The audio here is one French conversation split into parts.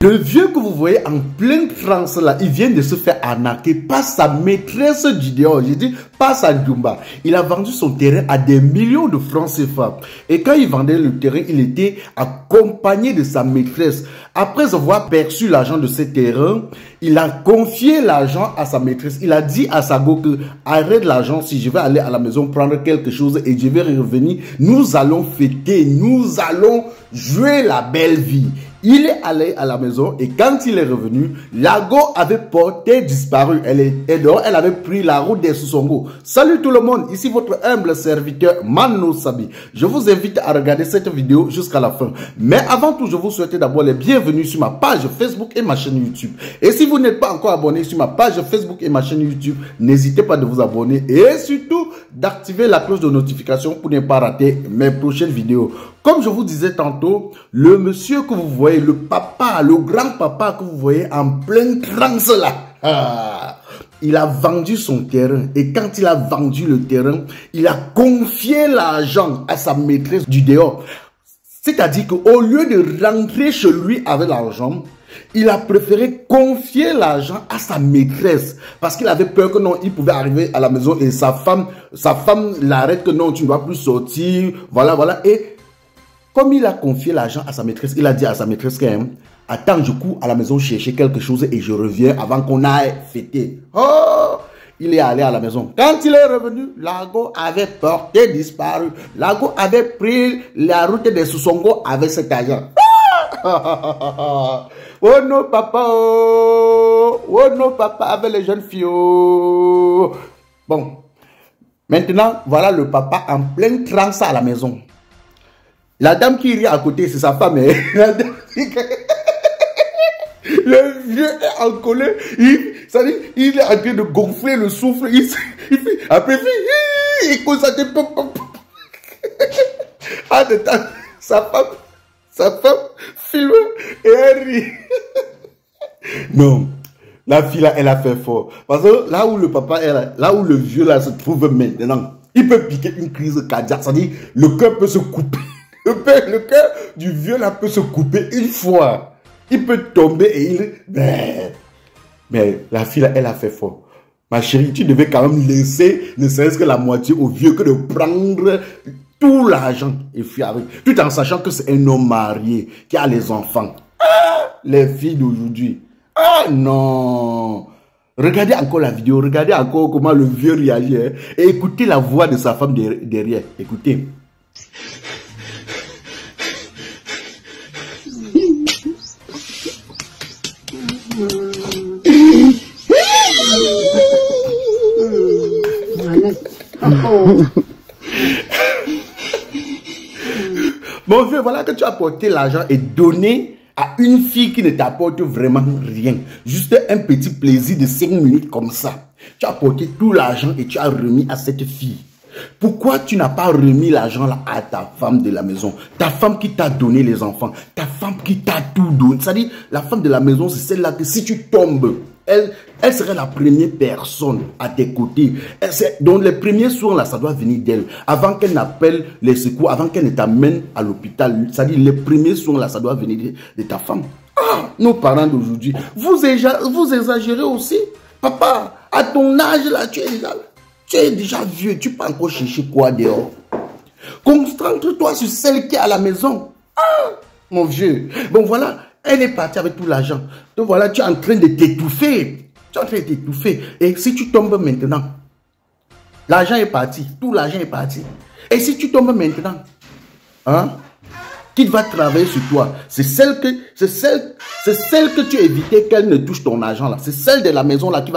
Le vieux que vous voyez en pleine transe là, il vient de se faire arnaquer par sa maîtresse du dehors. J'ai dit pas sa Jumba. Il a vendu son terrain à des millions de francs CFA. Et quand il vendait le terrain, il était accompagné de sa maîtresse. Après avoir perçu l'argent de ce terrain, il a confié l'argent à sa maîtresse. Il a dit à sa go que arrête l'argent si je vais aller à la maison prendre quelque chose et je vais revenir. Nous allons fêter, nous allons jouer la belle vie. Il est allé à la maison et quand il est revenu, la go avait porté disparu. Elle est dehors, elle avait pris la route des Soussongo. Salut tout le monde, ici votre humble serviteur Mano Sabi. Je vous invite à regarder cette vidéo jusqu'à la fin. Mais avant tout, je vous souhaite d'abord les bienvenus sur ma page Facebook et ma chaîne YouTube. Et si vous n'êtes pas encore abonné sur ma page Facebook et ma chaîne YouTube, n'hésitez pas de vous abonner et surtout d'activer la cloche de notification pour ne pas rater mes prochaines vidéos. Comme je vous disais tantôt, le monsieur que vous voyez, le papa, le grand-papa que vous voyez en pleine transe là, il a vendu son terrain. Et quand il a vendu le terrain, il a confié l'argent à sa maîtresse du dehors. C'est-à-dire qu'au lieu de rentrer chez lui avec l'argent, il a préféré confier l'argent à sa maîtresse parce qu'il avait peur que non, il pouvait arriver à la maison et sa femme l'arrête que non, tu ne dois plus sortir, voilà. Et comme il a confié l'argent à sa maîtresse, il a dit à sa maîtresse quand même, attends, je cours à la maison chercher quelque chose et je reviens avant qu'on aille fêter. Oh, il est allé à la maison. Quand il est revenu, Lago avait porté disparu. Lago avait pris la route des Soussongo avec cet argent. Oh non papa, oh non papa avec les jeunes filles. Bon, maintenant voilà le papa en pleine transe à la maison. La dame qui rit à côté, c'est sa femme. Le vieux est en colère. Il est en train de gonfler le souffle. Après, il cause à sa femme filme et elle rit. Non, la fille là, elle a fait fort. Parce que là où le papa est là où le vieux là se trouve maintenant, il peut piquer une crise cardiaque. C'est-à-dire, le cœur peut se couper. Le cœur du vieux là peut se couper une fois. Il peut tomber et il... Mais la fille là, elle a fait fort. Ma chérie, tu devais quand même laisser ne serait-ce que la moitié au vieux que de prendre tout l'argent et fuir avec. Tout en sachant que c'est un homme marié qui a les enfants. Ah, les filles d'aujourd'hui. Ah non. Regardez encore la vidéo. Regardez encore comment le vieux réagit. Hein, et écoutez la voix de sa femme derrière. Écoutez. Mon vieux, voilà que tu as apporté l'argent et donné à une fille qui ne t'apporte vraiment rien. Juste un petit plaisir de 5 minutes comme ça. Tu as apporté tout l'argent et tu as remis à cette fille. Pourquoi tu n'as pas remis l'argent là à ta femme de la maison? Ta femme qui t'a donné les enfants. Ta femme qui t'a tout donné. C'est-à-dire, la femme de la maison, c'est celle-là que si tu tombes, elle serait la première personne à tes côtés. Donc les premiers soins là, ça doit venir d'elle. Avant qu'elle n'appelle les secours, avant qu'elle ne t'amène à l'hôpital. C'est-à-dire, les premiers soins là, ça doit venir de ta femme. Ah, nos parents d'aujourd'hui, vous exagérez aussi. Papa, à ton âge là, tu es déjà vieux, tu peux encore chercher quoi dehors? Concentre-toi sur celle qui est à la maison. Ah, mon vieux. Bon, voilà, elle est partie avec tout l'argent. Donc voilà, tu es en train de t'étouffer. Tu es en train de t'étouffer. Et si tu tombes maintenant, l'argent est parti. Tout l'argent est parti. Et si tu tombes maintenant, hein, qui va travailler sur toi? C'est celle que tu évitais qu'elle ne touche ton argent là. C'est celle de la maison là qui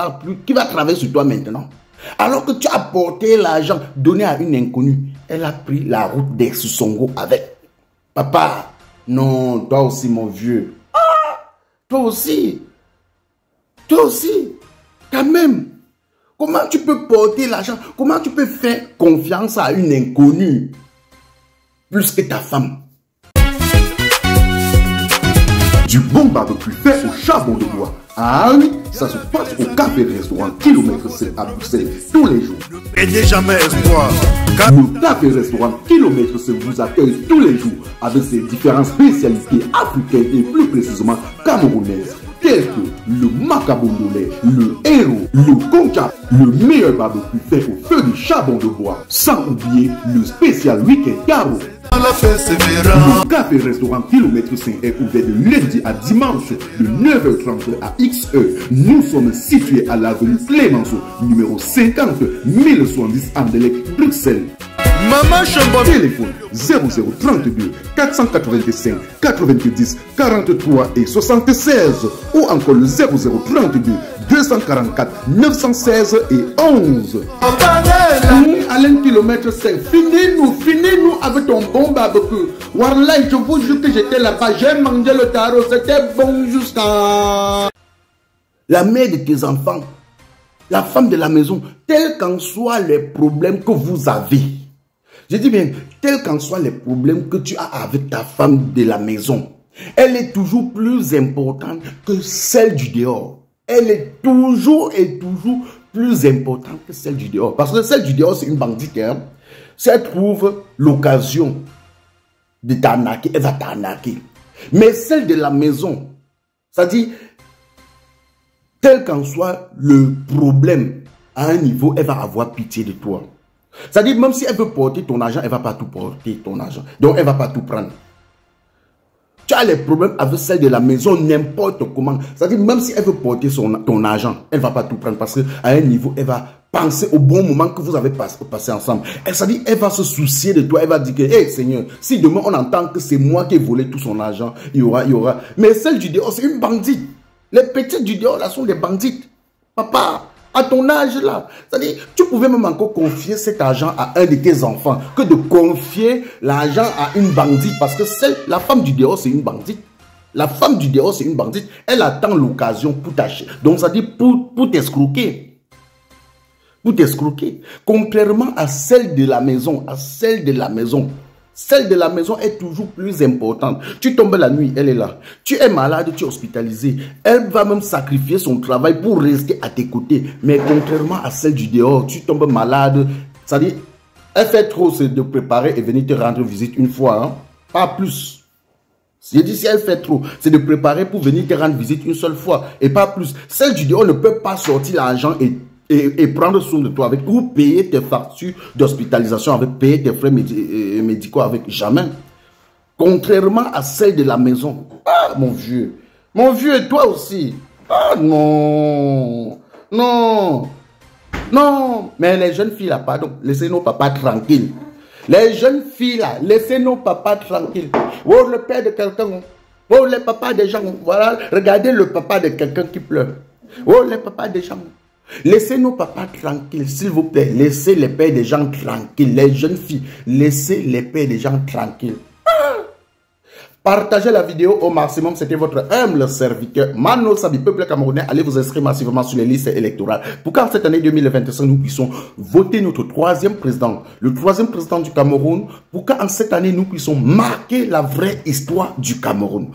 va travailler sur toi maintenant. Alors que tu as porté l'argent donné à une inconnue, elle a pris la route des Soussongo avec. Papa, non, toi aussi mon vieux. Ah, toi aussi. Toi aussi, quand même. Comment tu peux porter l'argent? Comment tu peux faire confiance à une inconnue plus que ta femme? Du bon barbecue fait au charbon de bois. Ah oui, ça se passe au café restaurant Kilomètre 7 à Bruxelles tous les jours. Et jamais espoir. Le café restaurant Kilomètre 7 vous accueille tous les jours avec ses différentes spécialités africaines et plus précisément camerounaises. Tels que le macabondolais, le héros, le conca, le meilleur barbecue fait au feu de charbon de bois. Sans oublier le spécial week-end carreau. Le café restaurant Kilomètre 5 est ouvert de lundi à dimanche de 9h30 à XE. Nous sommes situés à l'avenue Clémenceau, numéro 50 1070 Anderlecht, Bruxelles. Maman Chambon. Téléphone 0032 485 90 43 et 76 ou encore le 0032 244 916 et 11. Alain Kilomètre 5, finis-nous avec ton bon barbecue. Wallah, je vous jure que j'étais là-bas, j'ai mangé le tarot, c'était bon jusqu'à... La mère de tes enfants, la femme de la maison, quels qu'en soient les problèmes que vous avez. Je dis bien, quels qu'en soient les problèmes que tu as avec ta femme de la maison, elle est toujours plus importante que celle du dehors. Elle est toujours plus importante que celle du dehors. Parce que celle du dehors, c'est une bandite. Hein? Si elle trouve l'occasion de t'arnaquer, elle va t'arnaquer. Mais celle de la maison, c'est-à-dire, quel qu'en soit le problème, à un niveau, elle va avoir pitié de toi. C'est-à-dire, même si elle veut porter ton argent, elle ne va pas tout porter ton argent. Donc, elle ne va pas tout prendre. Tu as les problèmes avec celle de la maison, n'importe comment. C'est-à-dire, même si elle veut porter ton argent, elle ne va pas tout prendre parce qu'à un niveau, elle va penser au bon moment que vous avez passé ensemble. C'est-à-dire, elle va se soucier de toi. Elle va dire que, hey Seigneur, si demain on entend que c'est moi qui ai volé tout son argent, il y aura. Mais celle du dehors, c'est une bandite. Les petites du dehors, là, sont des bandites. Papa, à ton âge, là, c'est-à-dire, tu pouvais même encore confier cet argent à un de tes enfants que de confier l'argent à une bandite. Parce que la femme du dehors, c'est une bandite. La femme du dehors, c'est une bandite. Elle attend l'occasion pour t'acheter. Donc, ça dit pour t'escroquer. Pour t'escroquer. Contrairement à celle de la maison, celle de la maison est toujours plus importante. Tu tombes la nuit, elle est là. Tu es malade, tu es hospitalisé. Elle va même sacrifier son travail pour rester à tes côtés. Mais contrairement à celle du dehors, tu tombes malade. C'est-à-dire, elle fait trop, c'est de préparer et venir te rendre visite une fois. Hein? Pas plus. J'ai dit, si elle fait trop, c'est de préparer pour venir te rendre visite une seule fois. Et pas plus. Celle du dehors ne peut pas sortir l'argent et prendre soin de toi avec, ou payer tes factures d'hospitalisation avec, payer tes frais médicaux avec, jamais. Contrairement à celle de la maison. Ah, mon vieux, et toi aussi. Ah, non, mais les jeunes filles là, pardon, laissez nos papas tranquilles. Les jeunes filles là, laissez nos papas tranquilles. Oh, le père de quelqu'un, oh, les papas des gens, voilà, regardez le papa de quelqu'un qui pleure. Oh, les papas des gens. Laissez nos papas tranquilles, s'il vous plaît. Laissez les pères des gens tranquilles. Les jeunes filles, laissez les pères des gens tranquilles. Partagez la vidéo au maximum. C'était votre humble serviteur Mano Sabi, peuple camerounais. Allez vous inscrire massivement sur les listes électorales pour qu'en cette année 2025, nous puissions voter notre troisième président, le troisième président du Cameroun, pour qu'en cette année, nous puissions marquer la vraie histoire du Cameroun.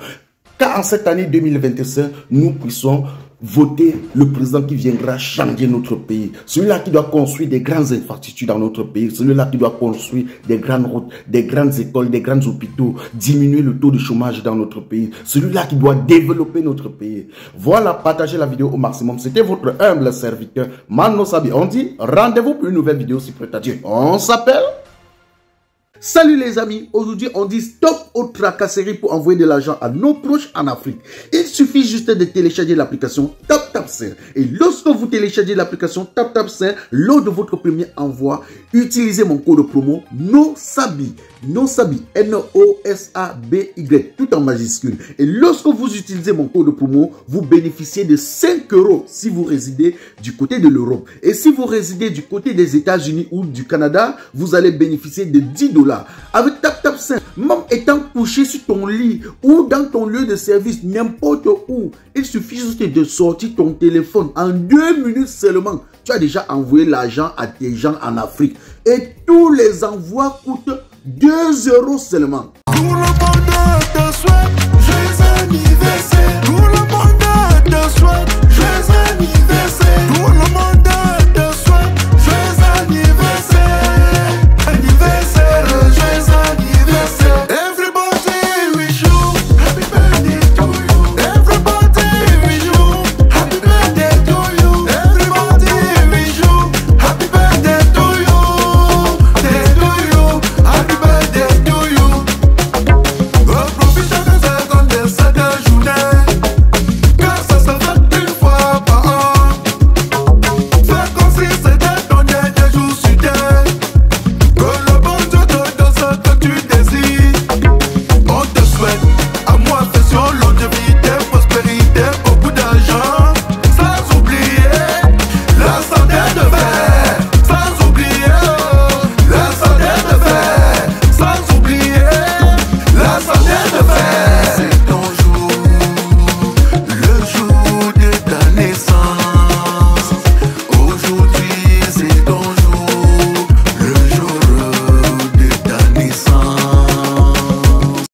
Qu'en cette année 2025, nous puissions voter le président qui viendra changer notre pays. Celui-là qui doit construire des grandes infrastructures dans notre pays. Celui-là qui doit construire des grandes routes, des grandes écoles, des grands hôpitaux, diminuer le taux de chômage dans notre pays. Celui-là qui doit développer notre pays. Voilà, partagez la vidéo au maximum. C'était votre humble serviteur Mano Sabi. On dit rendez-vous pour une nouvelle vidéo si prêt à Dieu. On s'appelle... Salut les amis, aujourd'hui on dit stop aux tracasseries pour envoyer de l'argent à nos proches en Afrique. Il suffit juste de télécharger l'application TapTapSend. Et lorsque vous téléchargez l'application TapTapSend, lors de votre premier envoi, utilisez mon code promo NOSABY. NOSABY, N-O-S-A-B-Y, tout en majuscule. Et lorsque vous utilisez mon code promo, vous bénéficiez de 5 € si vous résidez du côté de l'Europe. Et si vous résidez du côté des États-Unis ou du Canada, vous allez bénéficier de 10 $. Avec TapTap5, même étant couché sur ton lit ou dans ton lieu de service, n'importe où, il suffit juste de sortir ton téléphone en 2 minutes seulement. Tu as déjà envoyé l'argent à tes gens en Afrique. Et tous les envois coûtent 2 € seulement.